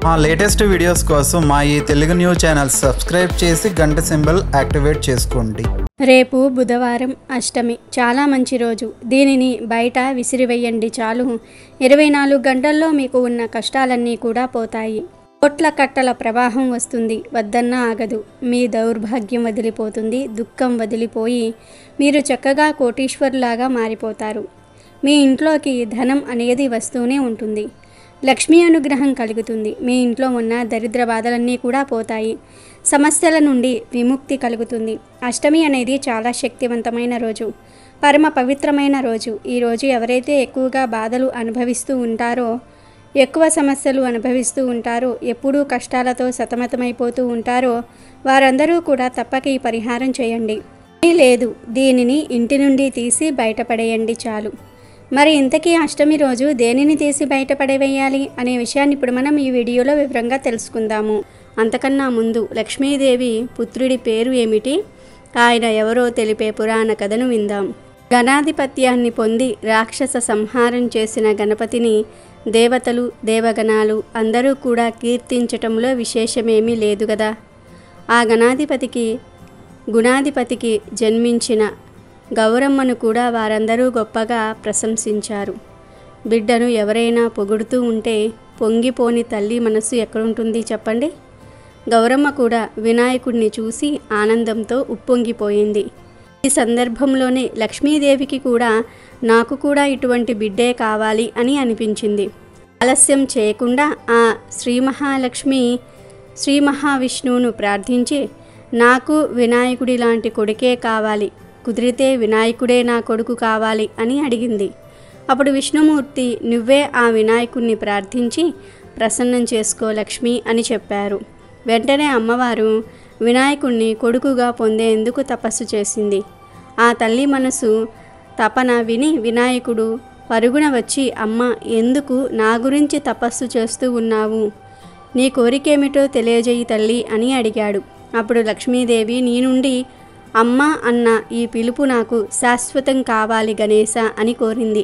మా latest videos కోసం మా ఈ తెలుగు న్యూస్ ఛానల్ సబ్స్క్రైబ్ చేసి గంట సింబల్ యాక్టివేట్ చేసుకోండి. రేపు బుధవారం అష్టమి, చాలా మంచి రోజు. దీనిని బయట విసిరివేయండి చాలు. 24 గంటల్లో మీకు ఉన్న కష్టాలన్నీ కూడా పోతాయి. కోట్ల కట్టల ప్రవాహం వస్తుంది, వద్దన్నా ఆగదు. మీ దౌర్భాగ్యం వదిలిపోతుంది, దుఃఖం వదిలిపోయి మీరు చక్కగా కోటీశ్వరులాగా మారిపోతారు. మీ ఇంట్లోకి ధనం అనేది వస్తూనే ఉంటుంది. లక్ష్మీ అనుగ్రహం కలుగుతుంది. మీ ఇంట్లో ఉన్న దరిద్ర బాధలన్నీ కూడా పోతాయి. సమస్యల నుండి విముక్తి కలుగుతుంది. అష్టమి అనేది చాలా శక్తివంతమైన రోజు, పరమ పవిత్రమైన రోజు. ఈ రోజు ఎవరైతే ఎక్కువగా బాధలు అనుభవిస్తూ ఉంటారో, ఎక్కువ సమస్యలు అనుభవిస్తూ ఉంటారో, ఎప్పుడూ కష్టాలతో సతమతమైపోతూ ఉంటారో వారందరూ కూడా తప్పక ఈ పరిహారం చేయండి. లేదు, దీనిని ఇంటి నుండి తీసి బయటపడేయండి చాలు. మరి ఇంతకీ అష్టమి రోజు దేనిని తీసి బయటపడవేయాలి అనే విషయాన్ని ఇప్పుడు మనం ఈ వీడియోలో వివరంగా తెలుసుకుందాము. అంతకన్నా ముందు లక్ష్మీదేవి పుత్రుడి పేరు ఏమిటి, ఆయన ఎవరో తెలిపే పురాణ కథను విందాం. గణాధిపత్యాన్ని పొంది రాక్షస సంహారం చేసిన గణపతిని దేవతలు, దేవగణాలు అందరూ కూడా కీర్తించటంలో విశేషమేమీ లేదు కదా. ఆ గుణాధిపతికి జన్మించిన గౌరమ్మను కూడా వారందరూ గొప్పగా ప్రశంసించారు. బిడ్డను ఎవరైనా పొగుడుతూ ఉంటే పొంగిపోని తల్లి మనసు ఎక్కడుంటుంది చెప్పండి. గౌరమ్మ కూడా వినాయకుడిని చూసి ఆనందంతో ఉప్పొంగిపోయింది. ఈ సందర్భంలోనే లక్ష్మీదేవికి కూడా నాకు కూడా ఇటువంటి బిడ్డే కావాలి అని అనిపించింది. ఆలస్యం చేయకుండా ఆ శ్రీ మహావిష్ణువును ప్రార్థించి, నాకు వినాయకుడి లాంటి కొడుకే కావాలి, కుదిరితే వినాయకుడే నా కొడుకు కావాలి అని అడిగింది. అప్పుడు విష్ణుమూర్తి, నువ్వే ఆ వినాయకుడిని ప్రార్థించి ప్రసన్నం చేసుకో లక్ష్మి అని చెప్పారు. వెంటనే అమ్మవారు వినాయకుడిని కొడుకుగా పొందేందుకు తపస్సు చేసింది. ఆ తల్లి మనసు తపన విని వినాయకుడు పరుగున వచ్చి, అమ్మ, ఎందుకు నా గురించి తపస్సు చేస్తూ ఉన్నావు? నీ కోరికేమిటో తెలియజేయి తల్లి అని అడిగాడు. అప్పుడు లక్ష్మీదేవి, నీ నుండి అమ్మ అన్న ఈ పిలుపు నాకు శాశ్వతం కావాలి గణేశ అని కోరింది.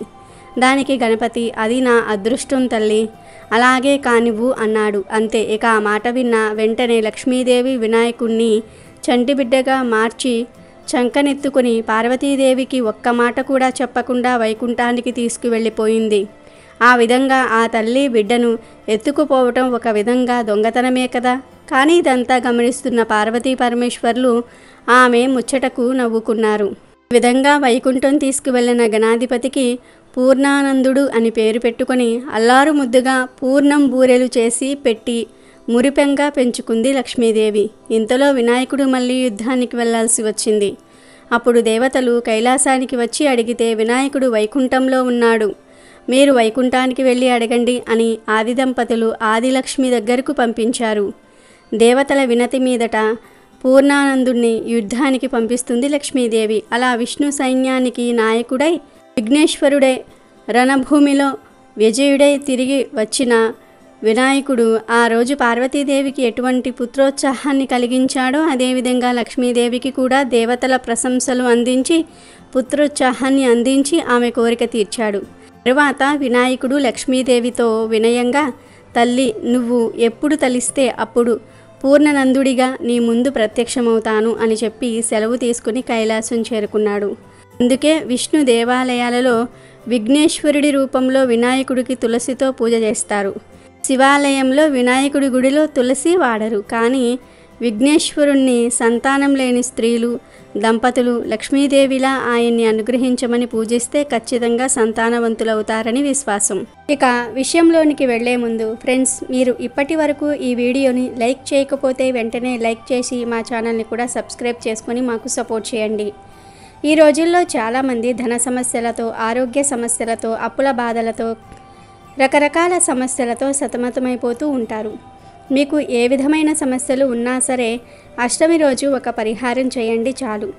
దానికి గణపతి, అది నా అదృష్టం తల్లి, అలాగే కానివ్వు అన్నాడు. అంతే. ఇక ఆ మాట విన్న వెంటనే లక్ష్మీదేవి వినాయకుణ్ణి చంటిబిడ్డగా మార్చి చంకనెత్తుకుని పార్వతీదేవికి ఒక్క మాట కూడా చెప్పకుండా వైకుంఠానికి తీసుకువెళ్ళిపోయింది. ఆ విధంగా ఆ తల్లి బిడ్డను ఎత్తుకుపోవటం ఒక విధంగా దొంగతనమే కదా. కానీ ఇదంతా గమనిస్తున్న పార్వతీ పరమేశ్వర్లు ఆమె ముచ్చటకు నవ్వుకున్నారు. ఈ విధంగా వైకుంఠం తీసుకువెళ్లిన గణాధిపతికి పూర్ణానందుడు అని పేరు పెట్టుకొని అల్లారు ముద్దుగా పూర్ణం బూరెలు చేసి పెట్టి మురిపెంగా పెంచుకుంది లక్ష్మీదేవి. ఇంతలో వినాయకుడు మళ్ళీ యుద్ధానికి వెళ్లాల్సి వచ్చింది. అప్పుడు దేవతలు కైలాసానికి వచ్చి అడిగితే వినాయకుడు వైకుంఠంలో ఉన్నాడు, మీరు వైకుంఠానికి వెళ్ళి అడగండి అని ఆది దంపతులు ఆదిలక్ష్మి దగ్గరకు పంపించారు. దేవతల వినతి మీదట పూర్ణానందుణ్ణి యుద్ధానికి పంపిస్తుంది లక్ష్మీదేవి. అలా విష్ణు సైన్యానికి నాయకుడై విఘ్నేశ్వరుడై రణభూమిలో విజయుడై తిరిగి వచ్చిన వినాయకుడు ఆ రోజు పార్వతీదేవికి ఎటువంటి పుత్రోత్సాహాన్ని కలిగించాడో అదేవిధంగా లక్ష్మీదేవికి కూడా దేవతల ప్రశంసలు అందించి పుత్రోత్సాహాన్ని అందించి ఆమె కోరిక తీర్చాడు. తరువాత వినాయకుడు లక్ష్మీదేవితో వినయంగా, తల్లి, నువ్వు ఎప్పుడు తలిస్తే అప్పుడు పూర్ణనందుడిగా నీ ముందు ప్రత్యక్షమవుతాను అని చెప్పి సెలవు తీసుకుని కైలాసం చేరుకున్నాడు. అందుకే విష్ణు దేవాలయాలలో విఘ్నేశ్వరుడి రూపంలో వినాయకుడికి తులసితో పూజ చేస్తారు. శివాలయంలో వినాయకుడి గుడిలో తులసి వాడరు. కానీ విఘ్నేశ్వరుణ్ణి సంతానం లేని స్త్రీలు, దంపతులు లక్ష్మీదేవిలా ఆయన్ని అనుగ్రహించమని పూజిస్తే ఖచ్చితంగా సంతానవంతులవుతారని విశ్వాసం. ఇక విషయంలోనికి వెళ్లే ముందు ఫ్రెండ్స్, మీరు ఇప్పటి వరకు ఈ వీడియోని లైక్ చేయకపోతే వెంటనే లైక్ చేసి మా ఛానల్ని కూడా సబ్స్క్రైబ్ చేసుకొని మాకు సపోర్ట్ చేయండి. ఈ రోజుల్లో చాలామంది ధన సమస్యలతో, ఆరోగ్య సమస్యలతో, అప్పుల బాధలతో, రకరకాల సమస్యలతో సతమతమైపోతూ ఉంటారు. మీకు ఏ విధమైన సమస్యలు ఉన్నా సరే అష్టమి రోజు ఒక పరిహారం చేయండి చాలు.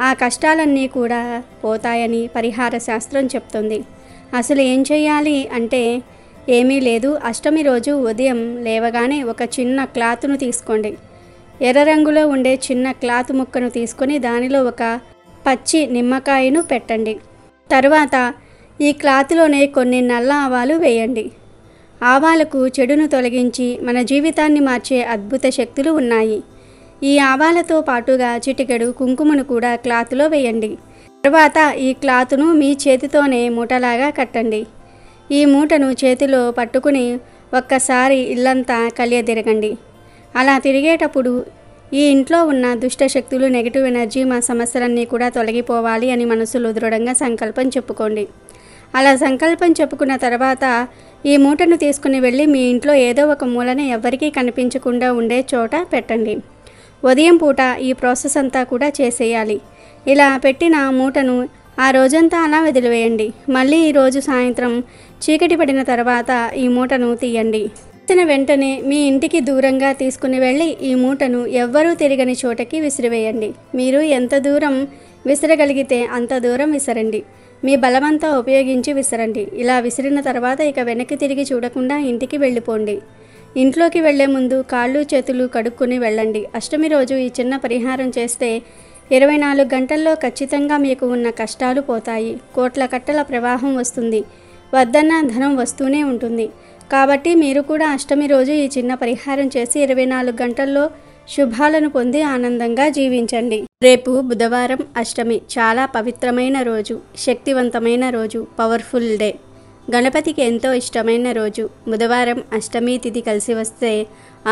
ఆ కష్టాలన్నీ కూడా పోతాయని పరిహార శాస్త్రం చెప్తుంది. అసలు ఏం చేయాలి అంటే ఏమీ లేదు. అష్టమి రోజు ఉదయం లేవగానే ఒక చిన్న క్లాతును తీసుకోండి. ఎర్ర రంగులో ఉండే చిన్న క్లాత్ ముక్కను తీసుకొని దానిలో ఒక పచ్చి నిమ్మకాయను పెట్టండి. తరువాత ఈ క్లాత్లోనే కొన్ని నల్ల ఆవాలు వేయండి. ఆవాలకు చెడును తొలగించి మన జీవితాన్ని మార్చే అద్భుత శక్తులు ఉన్నాయి. ఈ ఆవాలతో పాటుగా చిటికెడు కుంకుమను కూడా క్లాత్లో వేయండి. తర్వాత ఈ క్లాత్ను మీ చేతితోనే మూటలాగా కట్టండి. ఈ మూటను చేతిలో పట్టుకుని ఒక్కసారి ఇల్లంతా కలియదిరగండి. అలా తిరిగేటప్పుడు ఈ ఇంట్లో ఉన్న దుష్ట శక్తులు, నెగిటివ్ ఎనర్జీ, మా సమస్యలన్నీ కూడా తొలగిపోవాలి అని మనసులో దృఢంగా సంకల్పం చెప్పుకోండి. అలా సంకల్పం చెప్పుకున్న తర్వాత ఈ మూటను తీసుకుని వెళ్ళి మీ ఇంట్లో ఏదో ఒక మూలన ఎవ్వరికీ కనిపించకుండా ఉండే చోట పెట్టండి. ఉదయం పూట ఈ ప్రాసెస్ అంతా కూడా చేసేయాలి. ఇలా పెట్టిన మూటను ఆ రోజంతా అలా వదిలివేయండి. మళ్ళీ ఈరోజు సాయంత్రం చీకటి పడిన తర్వాత ఈ మూటను తీయండి. తీసిన వెంటనే మీ ఇంటికి దూరంగా తీసుకుని వెళ్ళి ఈ మూటను ఎవ్వరూ తిరగని చోటకి విసిరివేయండి. మీరు ఎంత దూరం విసరగలిగితే అంత దూరం విసరండి. మీ బలమంతా ఉపయోగించి విసరండి. ఇలా విసిరిన తర్వాత ఇక వెనక్కి తిరిగి చూడకుండా ఇంటికి వెళ్ళిపోండి. ఇంట్లోకి వెళ్లే ముందు కాళ్ళు చేతులు కడుక్కొని వెళ్ళండి. అష్టమి రోజు ఈ చిన్న పరిహారం చేస్తే 24 గంటల్లో ఖచ్చితంగా మీకు ఉన్న కష్టాలు పోతాయి. కోట్ల కట్టల ప్రవాహం వస్తుంది. వద్దన్న ధనం వస్తూనే ఉంటుంది. కాబట్టి మీరు కూడా అష్టమి రోజు ఈ చిన్న పరిహారం చేసి 24 గంటల్లో శుభాలను పొంది ఆనందంగా జీవించండి. రేపు బుధవారం అష్టమి. చాలా పవిత్రమైన రోజు, శక్తివంతమైన రోజు, పవర్ఫుల్ డే. గణపతికి ఎంతో ఇష్టమైన రోజు. బుధవారం అష్టమి తిథి కలిసి వస్తే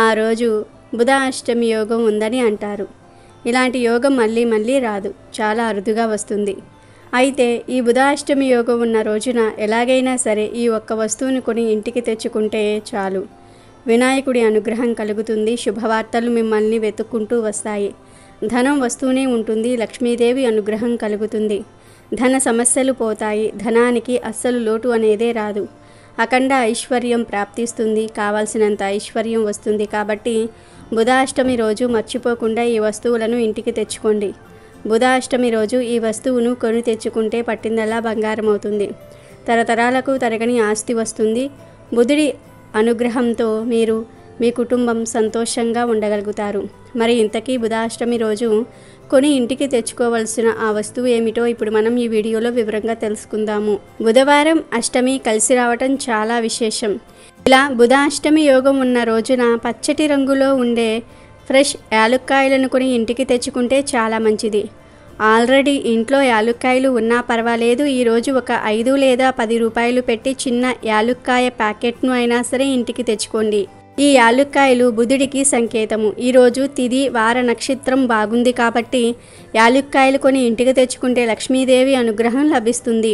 ఆ రోజు బుధ అష్టమి యోగం ఉందని అంటారు. ఇలాంటి యోగం మళ్ళీ మళ్ళీ రాదు, చాలా అరుదుగా వస్తుంది. అయితే ఈ బుధాష్టమి యోగం ఉన్న రోజున ఎలాగైనా సరే ఈ ఒక్క వస్తువుని కొని ఇంటికి తెచ్చుకుంటే చాలు. వినాయకుడి అనుగ్రహం కలుగుతుంది. శుభవార్తలు మిమ్మల్ని వెతుక్కుంటూ వస్తాయి. ధనం వస్తూనే ఉంటుంది. లక్ష్మీదేవి అనుగ్రహం కలుగుతుంది. ధన సమస్యలు పోతాయి. ధనానికి అస్సలు లోటు అనేదే రాదు. అఖండ ఐశ్వర్యం ప్రాప్తిస్తుంది. కావాల్సినంత ఐశ్వర్యం వస్తుంది. కాబట్టి బుధాష్టమి రోజు మర్చిపోకుండా ఈ వస్తువులను ఇంటికి తెచ్చుకోండి. బుధాష్టమి రోజు ఈ వస్తువును కొని తెచ్చుకుంటే పట్టిందల్లా బంగారం అవుతుంది. తరతరాలకు తరగని ఆస్తి వస్తుంది. బుధుడి అనుగ్రహంతో మీరు మీ కుటుంబం సంతోషంగా ఉండగలుగుతారు. మరి ఇంతకీ బుధాష్టమి రోజు కొని ఇంటికి తెచ్చుకోవలసిన ఆ వస్తువు ఏమిటో ఇప్పుడు మనం ఈ వీడియోలో వివరంగా తెలుసుకుందాము. బుధవారం అష్టమి కలిసి రావటం చాలా విశేషం. ఇలా బుధాష్టమి యోగం ఉన్న రోజున పచ్చటి రంగులో ఉండే ఫ్రెష్ యాలుక్కాయలను కొని ఇంటికి తెచ్చుకుంటే చాలా మంచిది. ఆల్రెడీ ఇంట్లో యాలుక్కాయలు ఉన్నా పర్వాలేదు. ఈరోజు ఒక 5 లేదా 10 రూపాయలు పెట్టి చిన్న యాలుక్కాయ ప్యాకెట్ను అయినా సరే ఇంటికి తెచ్చుకోండి. ఈ యాలుక్కాయలు బుధుడికి సంకేతము. ఈరోజు తిథి వార నక్షత్రం బాగుంది కాబట్టి యాలుక్కాయలు కొని ఇంటికి తెచ్చుకుంటే లక్ష్మీదేవి అనుగ్రహం లభిస్తుంది.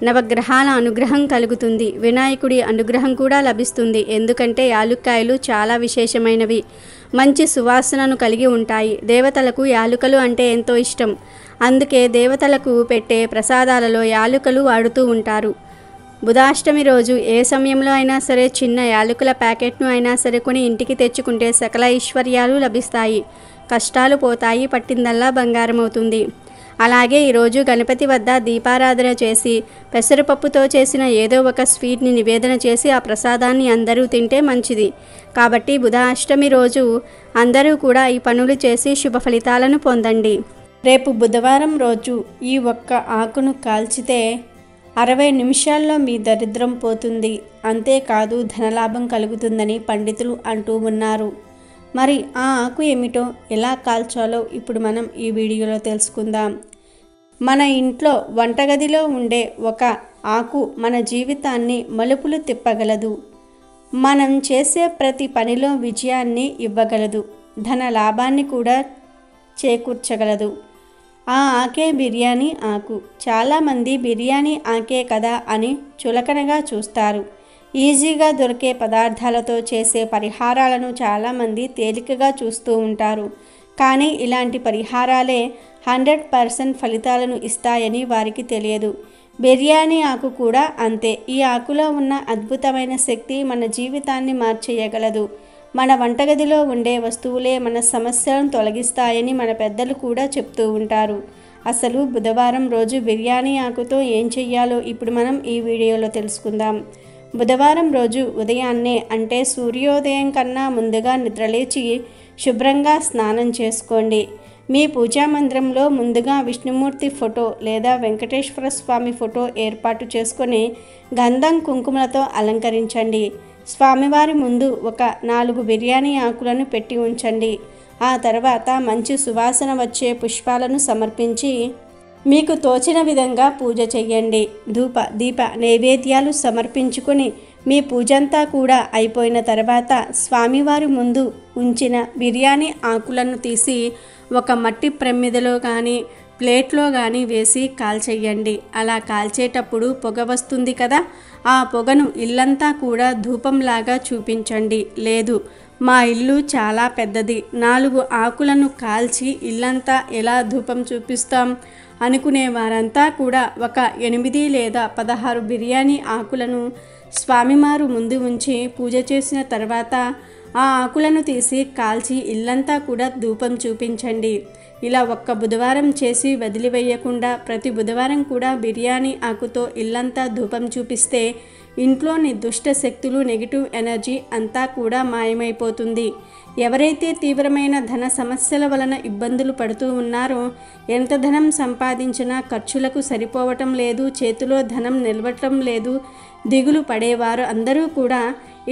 నవగ్రహాల అనుగ్రహం కలుగుతుంది. వినాయకుడి అనుగ్రహం కూడా లభిస్తుంది. ఎందుకంటే యాలుక్కాయలు చాలా విశేషమైనవి. మంచి సువాసనను కలిగి ఉంటాయి. దేవతలకు యాలుకలు అంటే ఎంతో ఇష్టం. అందుకే దేవతలకు పెట్టే ప్రసాదాలలో యాలుకలు వాడుతూ ఉంటారు. బుధాష్టమి రోజు ఏ సమయంలో అయినా సరే చిన్న యాలకుల ప్యాకెట్ను అయినా సరే కొని ఇంటికి తెచ్చుకుంటే సకల ఐశ్వర్యాలు లభిస్తాయి. కష్టాలు పోతాయి. పట్టిందల్లా బంగారం అవుతుంది. అలాగే ఈరోజు గణపతి వద్ద దీపారాధన చేసి పెసరపప్పుతో చేసిన ఏదో ఒక స్వీట్ని నివేదన చేసి ఆ ప్రసాదాన్ని అందరూ తింటే మంచిది. కాబట్టి బుధాష్టమి రోజు అందరూ కూడా ఈ పనులు చేసి శుభ ఫలితాలను పొందండి. రేపు బుధవారం రోజు ఈ ఒక్క ఆకును కాల్చితే 60 నిమిషాల్లో మీ దరిద్రం పోతుంది. అంతేకాదు ధనలాభం కలుగుతుందని పండితులు అంటూ ఉన్నారు. మరి ఆ ఆకు ఏమిటో, ఎలా కాల్చాలో ఇప్పుడు మనం ఈ వీడియోలో తెలుసుకుందాం. మన ఇంట్లో వంటగదిలో ఉండే ఒక ఆకు మన జీవితాన్ని మలుపులు తిప్పగలదు. మనం చేసే ప్రతి పనిలో విజయాన్ని ఇవ్వగలదు. ధన లాభాన్ని కూడా చేకూర్చగలదు. ఆ ఆకే బిర్యానీ ఆకు. చాలామంది బిర్యానీ ఆకే కదా అని చులకనగా చూస్తారు. ఈజీగా దొరికే పదార్థాలతో చేసే పరిహారాలను చాలామంది తేలికగా చూస్తూ ఉంటారు. కానీ ఇలాంటి పరిహారాలే 100% ఫలితాలను ఇస్తాయని వారికి తెలియదు. బిర్యానీ ఆకు కూడా అంతే. ఈ ఆకులో ఉన్న అద్భుతమైన శక్తి మన జీవితాన్ని మార్చేయగలదు. మన వంటగదిలో ఉండే వస్తువులే మన సమస్యలను తొలగిస్తాయని మన పెద్దలు కూడా చెప్తూ ఉంటారు. అసలు బుధవారం రోజు బిర్యానీ ఆకుతో ఏం చెయ్యాలో ఇప్పుడు మనం ఈ వీడియోలో తెలుసుకుందాం. బుధవారం రోజు ఉదయాన్నే అంటే సూర్యోదయం కన్నా ముందుగా నిద్రలేచి శుభ్రంగా స్నానం చేసుకోండి. మీ పూజా మందిరంలో ముందుగా విష్ణుమూర్తి ఫోటో లేదా వెంకటేశ్వర స్వామి ఫోటో ఏర్పాటు చేసుకొని గంధం కుంకుమలతో అలంకరించండి. స్వామివారి ముందు ఒక 4 బిర్యానీ ఆకులను పెట్టి ఉంచండి. ఆ తర్వాత మంచి సువాసన వచ్చే పుష్పాలను సమర్పించి మీకు తోచిన విధంగా పూజ చెయ్యండి. ధూప దీప నైవేద్యాలు సమర్పించుకొని మీ పూజంతా కూడా అయిపోయిన తర్వాత స్వామివారి ముందు ఉంచిన బిర్యానీ ఆకులను తీసి ఒక మట్టి ప్రమిదలో కానీ ప్లేట్లో కానీ వేసి కాల్చేయండి. అలా కాల్చేటప్పుడు పొగ వస్తుంది కదా, ఆ పొగను ఇల్లంతా కూడా ధూపంలాగా చూపించండి. లేదు, మా ఇల్లు చాలా పెద్దది, 4 ఆకులను కాల్చి ఇల్లంతా ఎలా ధూపం చూపిస్తాం అనుకునే వారంతా కూడా ఒక 8 లేదా 16 బిర్యానీ ఆకులను స్వామివారు ముందు ఉంచి పూజ చేసిన తర్వాత ఆ ఆకులను తీసి కాల్చి ఇల్లంతా కూడా ధూపం చూపించండి. ఇలా ఒక్క బుధవారం చేసి వదిలివేయకుండా ప్రతి బుధవారం కూడా బిర్యానీ ఆకుతో ఇల్లంతా ధూపం చూపిస్తే ఇంట్లోని దుష్ట శక్తులు, నెగిటివ్ ఎనర్జీ అంతా కూడా మాయమైపోతుంది. ఎవరైతే తీవ్రమైన ధన సమస్యల వలన ఇబ్బందులు పడుతూ ఉన్నారో, ఎంత ధనం సంపాదించినా ఖర్చులకు సరిపోవటం లేదు, చేతిలో ధనం నిలవటం లేదు, దిగులు పడేవారు అందరూ కూడా,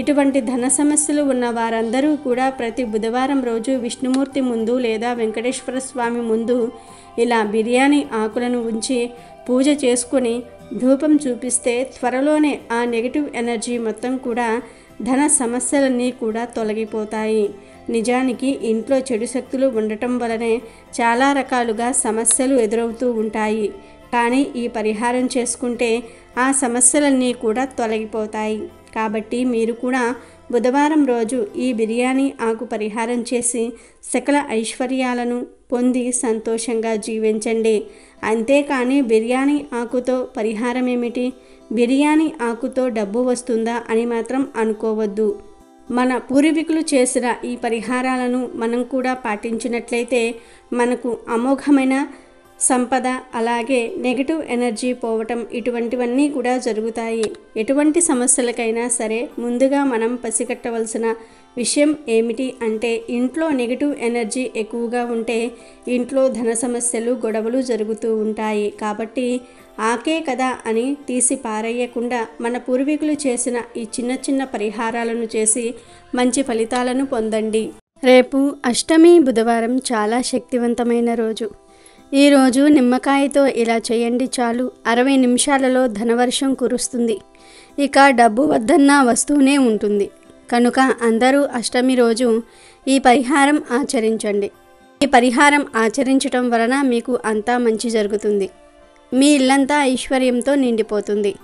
ఇటువంటి ధన సమస్యలు ఉన్న వారందరూ కూడా ప్రతి బుధవారం రోజు విష్ణుమూర్తి ముందు లేదా వెంకటేశ్వర స్వామి ముందు ఇలా బిర్యానీ ఆకులను ఉంచి పూజ చేసుకొని ధూపం చూపిస్తే త్వరలోనే ఆ నెగిటివ్ ఎనర్జీ మొత్తం కూడా, ధన సమస్యలన్నీ కూడా తొలగిపోతాయి. నిజానికి ఇంట్లో చెడు శక్తులు ఉండటం వలనే చాలా రకాలుగా సమస్యలు ఎదురవుతూ ఉంటాయి. కానీ ఈ పరిహారం చేసుకుంటే ఆ సమస్యలన్నీ కూడా తొలగిపోతాయి. కాబట్టి మీరు కూడా బుధవారం రోజు ఈ బిర్యానీ ఆకు పరిహారం చేసి సకల ఐశ్వర్యాలను పొంది సంతోషంగా జీవించండి. అంతేకాని బిర్యానీ ఆకుతో పరిహారం ఏమిటి, బిర్యానీ ఆకుతో డబ్బు వస్తుందా అని మాత్రం అనుకోవద్దు. మన పూర్వీకులు చేసిన ఈ పరిహారాలను మనం కూడా పాటించినట్లయితే మనకు అమోఘమైన సంపద, అలాగే నెగిటివ్ ఎనర్జీ పోవటం, ఇటువంటివన్నీ కూడా జరుగుతాయి. ఎటువంటి సమస్యలకైనా సరే ముందుగా మనం పసిగట్టవలసిన విషయం ఏమిటి అంటే, ఇంట్లో నెగిటివ్ ఎనర్జీ ఎక్కువగా ఉంటే ఇంట్లో ధన సమస్యలు, గొడవలు జరుగుతూ ఉంటాయి. కాబట్టి ఆకే కదా అని తీసి పారేయకుండా మన పూర్వీకులు చేసిన ఈ చిన్న చిన్న పరిహారాలను చేసి మంచి ఫలితాలను పొందండి. రేపు అష్టమి బుధవారం చాలా శక్తివంతమైన రోజు. ఈరోజు నిమ్మకాయతో ఇలా చేయండి చాలు, 60 నిమిషాలలో ధనవర్షం కురుస్తుంది. ఇక డబ్బు వద్దన్నా వస్తూనే ఉంటుంది. కనుక అందరూ అష్టమి రోజు ఈ పరిహారం ఆచరించండి. ఈ పరిహారం ఆచరించటం వలన మీకు అంతా మంచి జరుగుతుంది. మీ ఇల్లంతా ఐశ్వర్యంతో నిండిపోతుంది.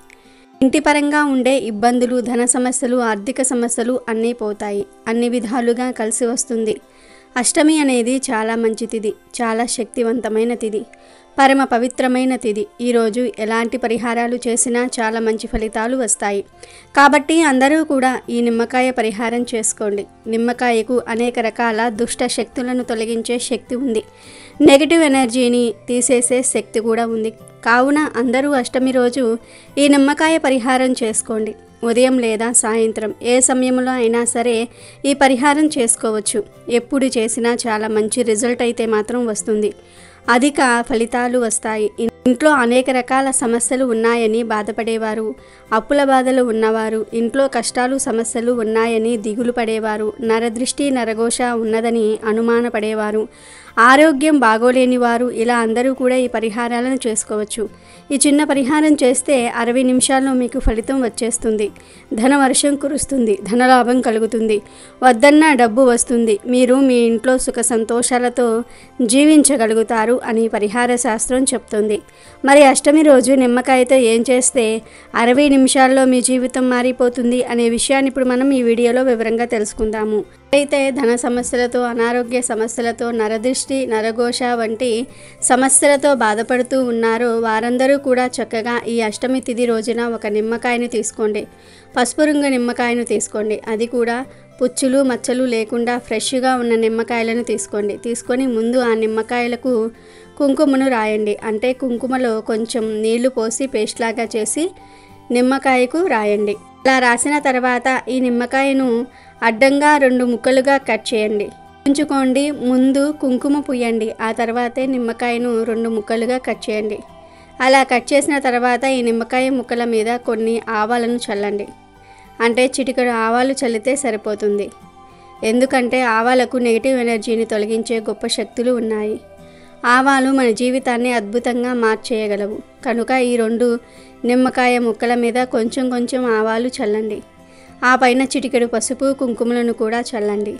ఇంటి పరంగా ఉండే ఇబ్బందులు, ధన సమస్యలు, ఆర్థిక సమస్యలు అన్నీ పోతాయి. అన్ని విధాలుగా కలిసి వస్తుంది. అష్టమి అనేది చాలా మంచి తిథి, చాలా శక్తివంతమైన తిథి, పరమ పవిత్రమైన తిథి. ఈరోజు ఎలాంటి పరిహారాలు చేసినా చాలా మంచి ఫలితాలు వస్తాయి. కాబట్టి అందరూ కూడా ఈ నిమ్మకాయ పరిహారం చేసుకోండి. నిమ్మకాయకు అనేక రకాల దుష్ట శక్తులను తొలగించే శక్తి ఉంది. నెగిటివ్ ఎనర్జీని తీసేసే శక్తి కూడా ఉంది. కావున అందరూ అష్టమి రోజు ఈ నిమ్మకాయ పరిహారం చేసుకోండి. ఉదయం లేదా సాయంత్రం ఏ సమయంలో అయినా సరే ఈ పరిహారం చేసుకోవచ్చు. ఎప్పుడు చేసినా చాలా మంచి రిజల్ట్ అయితే మాత్రం వస్తుంది. అధిక ఫలితాలు వస్తాయి. ఇంట్లో అనేక రకాల సమస్యలు ఉన్నాయని బాధపడేవారు, అప్పుల బాధలు ఉన్నవారు, ఇంట్లో కష్టాలు సమస్యలు ఉన్నాయని దిగులు పడేవారు, నరదృష్టి నరఘోష ఉన్నదని అనుమానపడేవారు, ఆరోగ్యం బాగోలేని వారు, ఇలా అందరూ కూడా ఈ పరిహారాలను చేసుకోవచ్చు. ఈ చిన్న పరిహారం చేస్తే 60 నిమిషాల్లో మీకు ఫలితం వచ్చేస్తుంది. ధనవర్షం కురుస్తుంది, ధనలాభం కలుగుతుంది, వద్దన్న డబ్బు వస్తుంది, మీరు మీ ఇంట్లో సుఖ సంతోషాలతో జీవించగలుగుతారు అని పరిహార శాస్త్రం చెప్తుంది. మరి అష్టమి రోజు నిమ్మకాయతో ఏం చేస్తే 60 నిమిషాల్లో మీ జీవితం మారిపోతుంది అనే విషయాన్ని ఇప్పుడు మనం ఈ వీడియోలో వివరంగా తెలుసుకుందాము. అయితే ధన సమస్యలతో, అనారోగ్య సమస్యలతో, నరదృష్టి నరఘోష వంటి సమస్యలతో బాధపడుతూ ఉన్నారో వారందరూ కూడా చక్కగా ఈ అష్టమి తిథి రోజున ఒక నిమ్మకాయని తీసుకోండి. పసుపు రంగు నిమ్మకాయను తీసుకోండి. అది కూడా పుచ్చులు మచ్చలు లేకుండా ఫ్రెష్గా ఉన్న నిమ్మకాయలను తీసుకోండి. తీసుకొని ముందు ఆ నిమ్మకాయలకు కుంకుమను రాయండి. అంటే కుంకుమలో కొంచెం నీళ్లు పోసి పేస్ట్ లాగా చేసి నిమ్మకాయకు రాయండి. ఇలా రాసిన తర్వాత ఈ నిమ్మకాయను అడ్డంగా 2 ముక్కలుగా కట్ చేయండి. ఉంచుకోండి. ముందు కుంకుమ పూయండి, ఆ తర్వాతే నిమ్మకాయను 2 ముక్కలుగా కట్ చేయండి. అలా కట్ చేసిన తర్వాత ఈ నిమ్మకాయ ముక్కల మీద కొన్ని ఆవాలను చల్లండి. అంటే చిటికెడు ఆవాలు చల్లితే సరిపోతుంది. ఎందుకంటే ఆవాలకు నెగిటివ్ ఎనర్జీని తొలగించే గొప్ప శక్తులు ఉన్నాయి. ఆవాలు మన జీవితాన్ని అద్భుతంగా మార్చేయగలవు. కనుక ఈ 2 నిమ్మకాయ ముక్కల మీద కొంచెం కొంచెం ఆవాలు చల్లండి. ఆ పైన చిటికెడు పసుపు కుంకుమలను కూడా చల్లండి.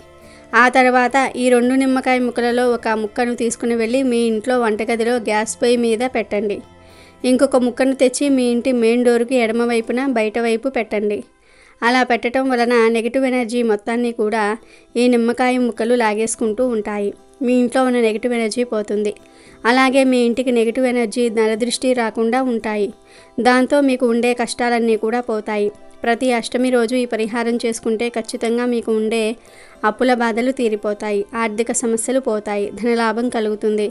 ఆ తర్వాత ఈ 2 నిమ్మకాయ ముక్కలలో ఒక ముక్కను తీసుకుని వెళ్ళి మీ ఇంట్లో వంటగదిలో గ్యాస్ పొయ్యి మీద పెట్టండి. ఇంకొక ముక్కను తెచ్చి మీ ఇంటి మెయిన్ డోర్కి ఎడమ వైపున బయట వైపు పెట్టండి. అలా పెట్టడం వలన నెగిటివ్ ఎనర్జీ మొత్తాన్ని కూడా ఈ నిమ్మకాయ ముక్కలు లాగేసుకుంటూ ఉంటాయి. మీ ఇంట్లో ఉన్న నెగిటివ్ ఎనర్జీ పోతుంది. అలాగే మీ ఇంటికి నెగిటివ్ ఎనర్జీ నరదృష్టి రాకుండా ఉంటాయి. దాంతో మీకు ఉండే కష్టాలన్నీ కూడా పోతాయి. ప్రతి అష్టమి రోజు ఈ పరిహారం చేసుకుంటే ఖచ్చితంగా మీకు ఉండే అప్పుల బాధలు తీరిపోతాయి, ఆర్థిక సమస్యలు పోతాయి, ధనలాభం కలుగుతుంది,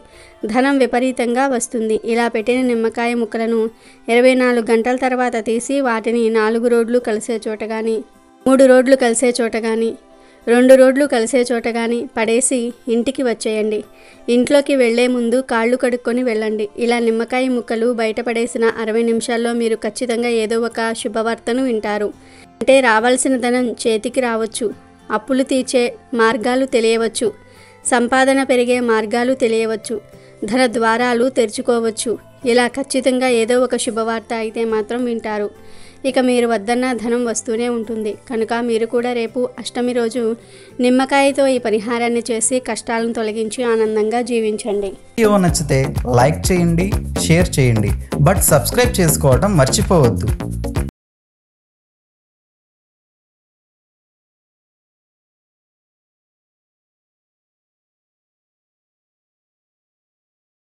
ధనం విపరీతంగా వస్తుంది. ఇలా పెట్టిన నిమ్మకాయ ముక్కలను 24 గంటల తర్వాత తీసి వాటిని 4 రోడ్లు కలిసే చోట కానీ, 3 రోడ్లు కలిసే చోట కానీ, 2 రోడ్లు కలిసే చోట కానీ పడేసి ఇంటికి వచ్చేయండి. ఇంట్లోకి వెళ్లే ముందు కాళ్ళు కడుక్కొని వెళ్ళండి. ఇలా నిమ్మకాయ ముక్కలు బయటపడేసిన 60 నిమిషాల్లో మీరు ఖచ్చితంగా ఏదో ఒక శుభవార్తను వింటారు. అంటే రావాల్సిన ధనం చేతికి రావచ్చు, అప్పులు తీర్చే మార్గాలు తెలియవచ్చు, సంపాదన పెరిగే మార్గాలు తెలియవచ్చు, ధన ద్వారాలు తెరుచుకోవచ్చు. ఇలా ఖచ్చితంగా ఏదో ఒక శుభవార్త అయితే మాత్రం వింటారు. ఇక మీరు వద్దన్న ధనం వస్తూనే ఉంటుంది. కనుక మీరు కూడా రేపు అష్టమి రోజు నిమ్మకాయతో ఈ పరిహారాన్ని చేసి కష్టాలను తొలగించి ఆనందంగా జీవించండి. వీడియో నచ్చితే లైక్ చేయండి, షేర్ చేయండి, బట్ సబ్స్క్రైబ్ చేసుకోవడం మర్చిపోవద్దు.